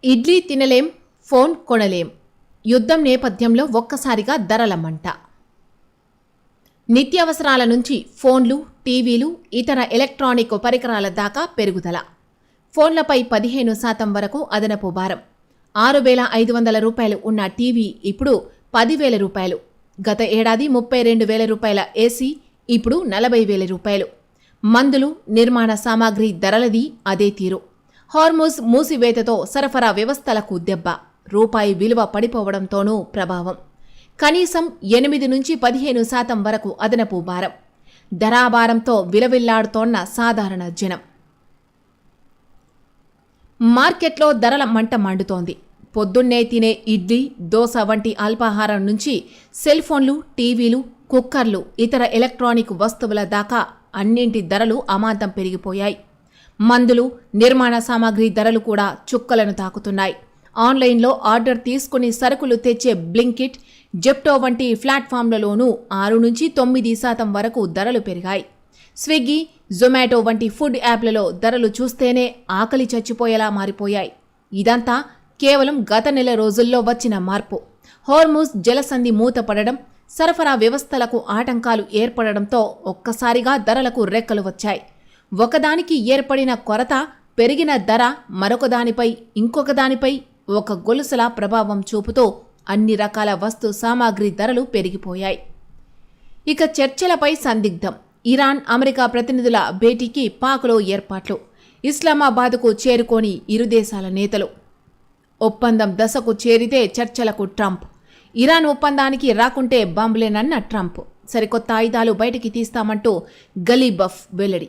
ఇడ్లీ తినలేం, ఫోన్ కొనలేం. యుద్ధం నేపథ్యంలో ఒక్కసారిగా ధరల మంట. నిత్యావసరాల నుంచి ఫోన్లు, టీవీలు, ఇతర ఎలక్ట్రానిక్ పరికరాల దాకా పెరుగుదల. ఫోన్లపై 15% వరకు అదనపు భారం. 6,500 రూపాయలు ఉన్న టీవీ ఇప్పుడు 10,000 రూపాయలు. గత ఏడాది 32,000 రూపాయల ఏసీ ఇప్పుడు 40,000 రూపాయలు. మందులు, నిర్మాణ సామాగ్రి ధరలది అదే తీరు. హార్మోజ్ మూసివేతతో సరఫరా వ్యవస్థలకు దెబ్బ. రూపాయి విలువ పడిపోవడంతోనూ ప్రభావం. కనీసం 8 నుంచి 15% వరకు అదనపు భారం. ధరాభారంతో విలవిల్లాడుతోన్న సాధారణ జనం. మార్కెట్లో ధరల మంట మండుతోంది. పొద్దున్నే తినే ఇడ్లీ, దోశ వంటి అల్పాహారం నుంచి సెల్ ఫోన్లు, టీవీలు, కుక్కర్లు, ఇతర ఎలక్ట్రానిక్ వస్తువుల దాకా అన్నింటి ధరలు అమాంతం పెరిగిపోయాయి. మందులు, నిర్మాణ సామాగ్రి ధరలు కూడా చుక్కలను తాకుతున్నాయి. ఆన్లైన్లో ఆర్డర్ తీసుకుని సరుకులు తెచ్చే బ్లింకిట్, జెప్టో వంటి ప్లాట్ఫామ్లలోనూ 6 నుంచి 9% వరకు ధరలు పెరిగాయి. స్విగ్గీ, జొమాటో వంటి ఫుడ్ యాప్లలో ధరలు చూస్తేనే ఆకలి చచ్చిపోయేలా మారిపోయాయి. ఇదంతా కేవలం గత నెల రోజుల్లో వచ్చిన మార్పు. హార్మూజ్ జలసంధి మూతపడడం, సరఫరా వ్యవస్థలకు ఆటంకాలు ఏర్పడడంతో ఒక్కసారిగా ధరలకు రెక్కలు వచ్చాయి. ఒకదానికి ఏర్పడిన కొరత, పెరిగిన ధర మరొకదానిపై, ఇంకొకదానిపై ఒక గొలుసులా ప్రభావం చూపుతూ అన్ని రకాల వస్తు సామాగ్రి ధరలు పెరిగిపోయాయి. ఇక చర్చలపై సందిగ్ధం. ఇరాన్, అమెరికా ప్రతినిధుల భేటీకి పాక్లో ఏర్పాట్లు. ఇస్లామాబాద్కు చేరుకోని ఇరు దేశాల నేతలు. ఒప్పందం దశకు చేరితే చర్చలకు ట్రంప్. ఇరాన్ ఒప్పందానికి రాకుంటే బాంబులేనన్న ట్రంప్. సరికొత్త ఆయుధాలు బయటికి తీస్తామంటూ గలీబఫ్ వెల్లడి.